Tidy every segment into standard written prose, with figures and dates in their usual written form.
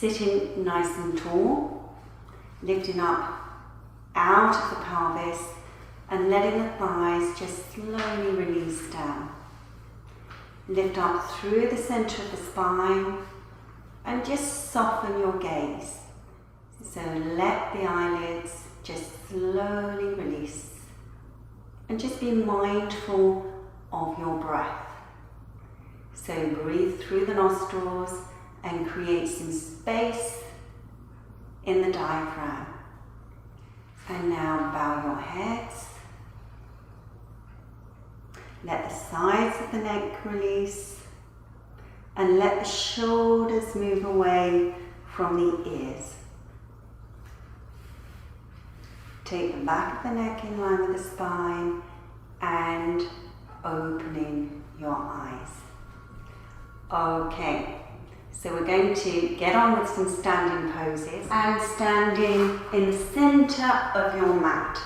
Sitting nice and tall, lifting up out of the pelvis and letting the thighs just slowly release down. Lift up through the center of the spine and just soften your gaze. So let the eyelids just slowly release and just be mindful of your breath. So breathe through the nostrils and create some space in the diaphragm. And now bow your heads. Let the sides of the neck release and let the shoulders move away from the ears. Take the back of the neck in line with the spine and opening your eyes. Okay, so we're going to get on with some standing poses and standing in the center of your mat.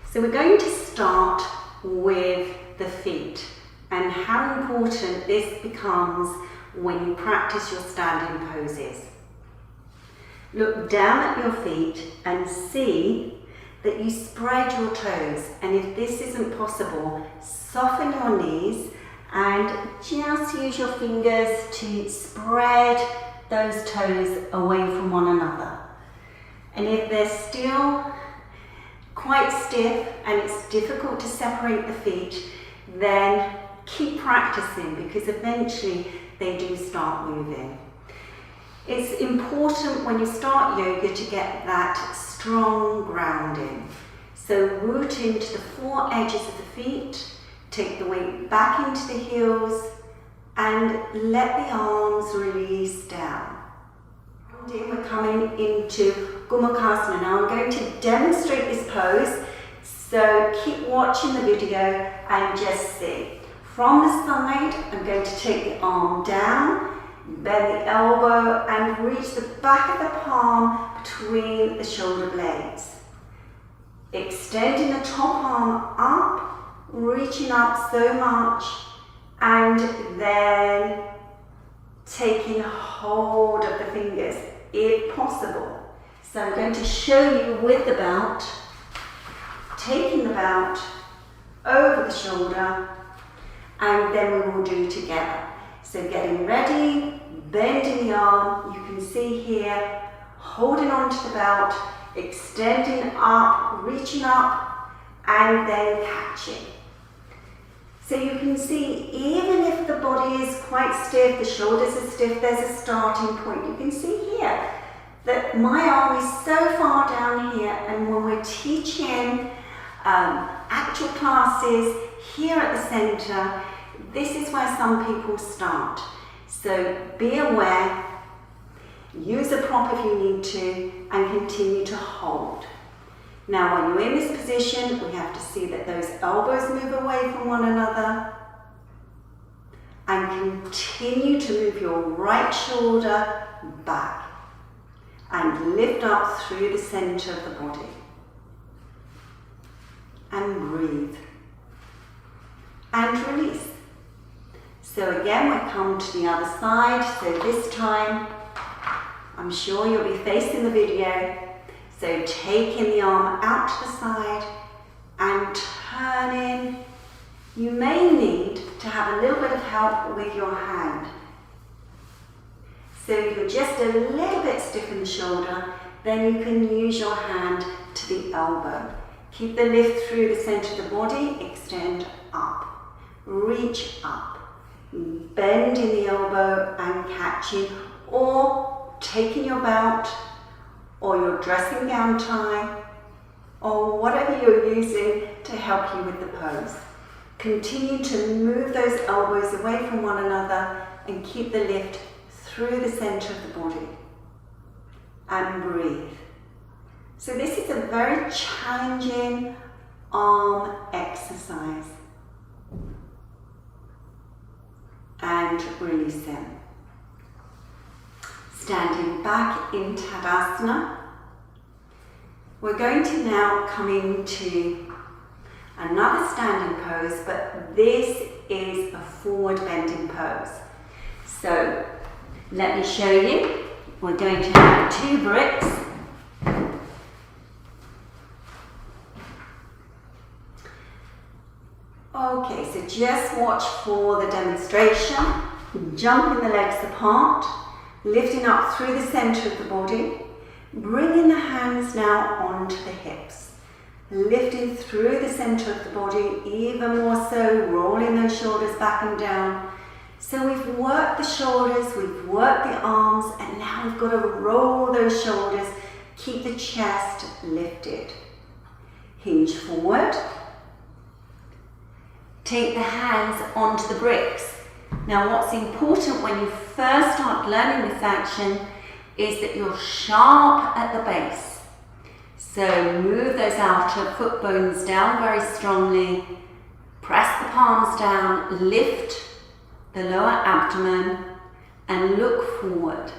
So we're going to start with the feet and how important this becomes when you practice your standing poses. Look down at your feet and see that you spread your toes, and if this isn't possible, soften your knees and just use your fingers to spread those toes away from one another. And if they're still quite stiff and it's difficult to separate the feet, then keep practicing because eventually they do start moving. It's important when you start yoga to get that strong grounding. So root into the four edges of the feet, take the weight back into the heels and let the arms release down. We're coming into Sukhasana. Now I'm going to demonstrate this pose, so keep watching the video and just see. From the side, I'm going to take the arm down, bend the elbow and reach the back of the palm between the shoulder blades. Extending the top arm up, reaching up so much, and then taking hold of the fingers if possible. So I'm going to show you with the belt, taking the belt over the shoulder, and then we will do together. So getting ready, bending the arm, you can see here, holding on to the belt, extending up, reaching up, and then catching. So you can see, even if the body is quite stiff, the shoulders are stiff, there's a starting point. You can see here that my arm is so far down here, and when we're teaching actual classes here at the center, this is where some people start. So be aware, use a prop if you need to, and continue to hold. Now when you're in this position, we have to see that those elbows move away from one another, and continue to move your right shoulder back and lift up through the center of the body. And breathe. And release. So again, we come to the other side. So this time, I'm sure you'll be facing the video. So taking the arm out to the side and turning. You may need to have a little bit of help with your hand. So if you're just a little bit stiff in the shoulder, then you can use your hand to the elbow. Keep the lift through the center of the body, extend up, reach up, bending the elbow and catching, or taking your belt, or your dressing gown tie, or whatever you're using to help you with the pose. Continue to move those elbows away from one another and keep the lift through the center of the body. And breathe. So this is a very challenging arm exercise. And release them. Standing back in Tadasana. We're going to now come into another standing pose, but this is a forward bending pose. So let me show you. we're going to have 2 bricks. Okay, so just watch for the demonstration. Jumping the legs apart, lifting up through the center of the body, bringing the hands now onto the hips, lifting through the center of the body, even more so, rolling those shoulders back and down. So we've worked the shoulders, we've worked the arms, and now we've got to roll those shoulders, keep the chest lifted. Hinge forward. Take the hands onto the bricks. Now what's important when you first start learning this action is that you're sharp at the base. So move those outer foot bones down very strongly, press the palms down, lift the lower abdomen and look forward.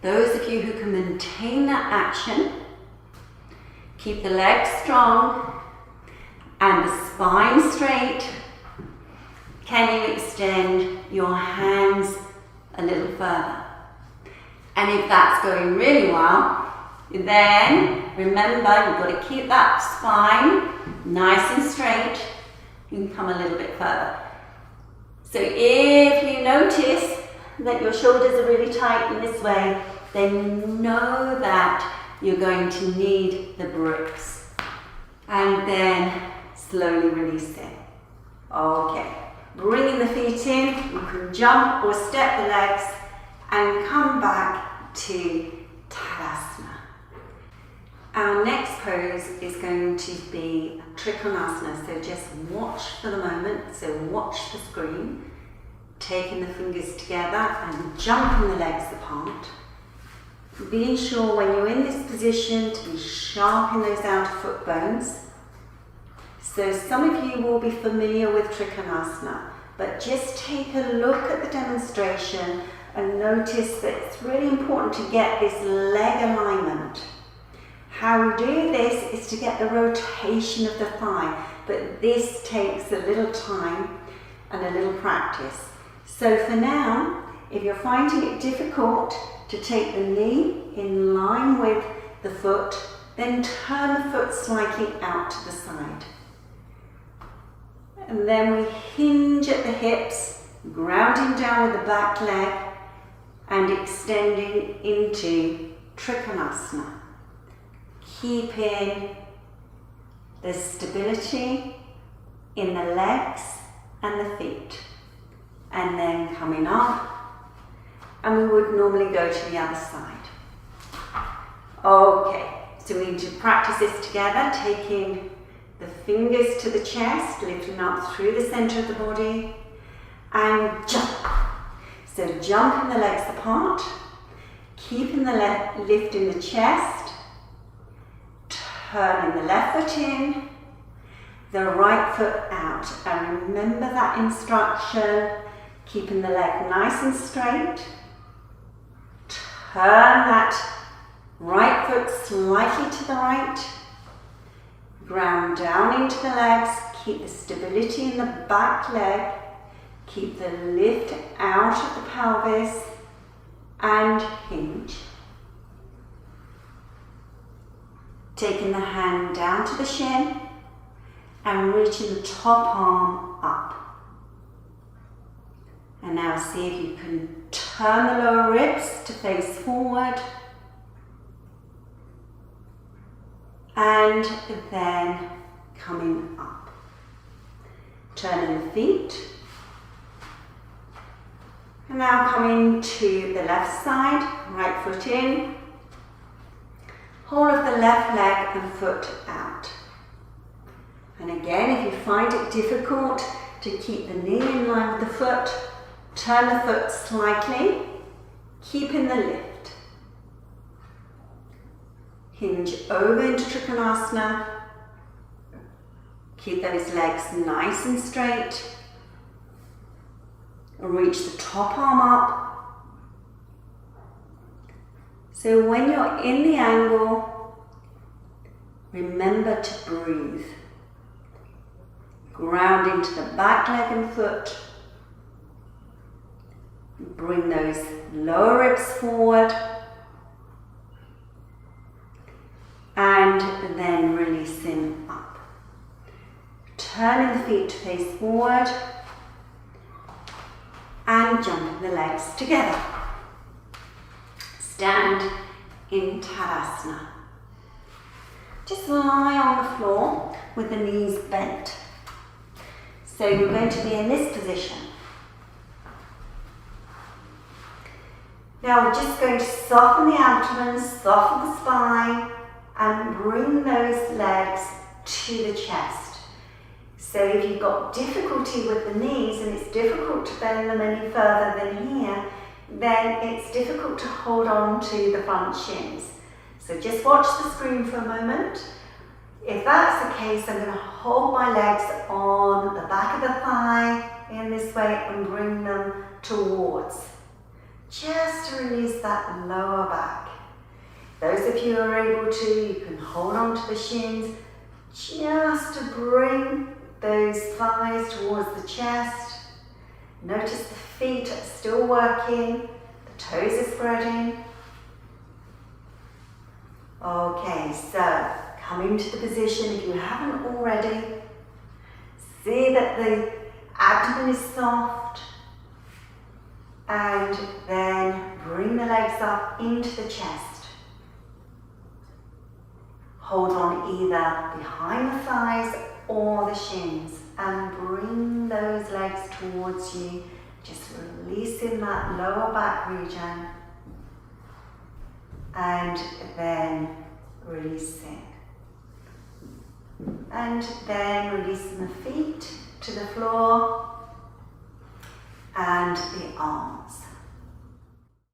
Those of you who can maintain that action, keep the legs strong and the spine straight. Can you extend your hands a little further? And if that's going really well, then remember you've got to keep that spine nice and straight. You can come a little bit further. So if you notice that your shoulders are really tight in this way, then know that you're going to need the bricks. And then slowly release it. Okay. Bringing the feet in, you can jump or step the legs and come back to Tadasana. Our next pose is going to be Trikonasana, so just watch for the moment, so watch the screen, taking the fingers together and jumping the legs apart. Being sure when you're in this position to be sharp in those outer foot bones. So some of you will be familiar with Trikonasana, but just take a look at the demonstration and notice that it's really important to get this leg alignment. How we do this is to get the rotation of the thigh, but this takes a little time and a little practice. So for now, if you're finding it difficult to take the knee in line with the foot, then turn the foot slightly out to the side. And then we hinge at the hips, grounding down with the back leg and extending into Trikonasana. Keeping the stability in the legs and the feet. And then coming up, and we would normally go to the other side. Okay, so we need to practice this together, taking the fingers to the chest, lifting up through the center of the body, and jump. So jumping the legs apart, keeping the lift in the chest, turning the left foot in, the right foot out. And remember that instruction, keeping the leg nice and straight. Turn that right foot slightly to the right. Ground down into the legs, keep the stability in the back leg, keep the lift out of the pelvis and hinge. Taking the hand down to the shin and reaching the top arm up. And now see if you can turn the lower ribs to face forward. And then coming up. Turning the feet. And now coming to the left side, right foot in. Whole of the left leg and foot out. And again, if you find it difficult to keep the knee in line with the foot, turn the foot slightly, keeping the lift. Hinge over into Trikonasana. Keep those legs nice and straight. Reach the top arm up. So when you're in the angle, remember to breathe. Ground into the back leg and foot. Bring those lower ribs forward. And then releasing up. Turning the feet to face forward. And jumping the legs together. Stand in Tadasana. Just lie on the floor with the knees bent. So you're going to be in this position. Now we're just going to soften the abdomen, soften the spine, and bring those legs to the chest. So if you've got difficulty with the knees and it's difficult to bend them any further than here, then it's difficult to hold on to the front shins. So just watch the screen for a moment. If that's the case, I'm going to hold my legs on the back of the thigh in this way and bring them towards. Just to release that lower back. Those of you who are able to, you can hold on to the shins just to bring those thighs towards the chest. Notice the feet are still working, the toes are spreading. Okay, so coming to the position, if you haven't already, see that the abdomen is soft, and then bring the legs up into the chest. Hold on either behind the thighs or the shins and bring those legs towards you, just releasing that lower back region and then releasing. And then releasing the feet to the floor and the arms.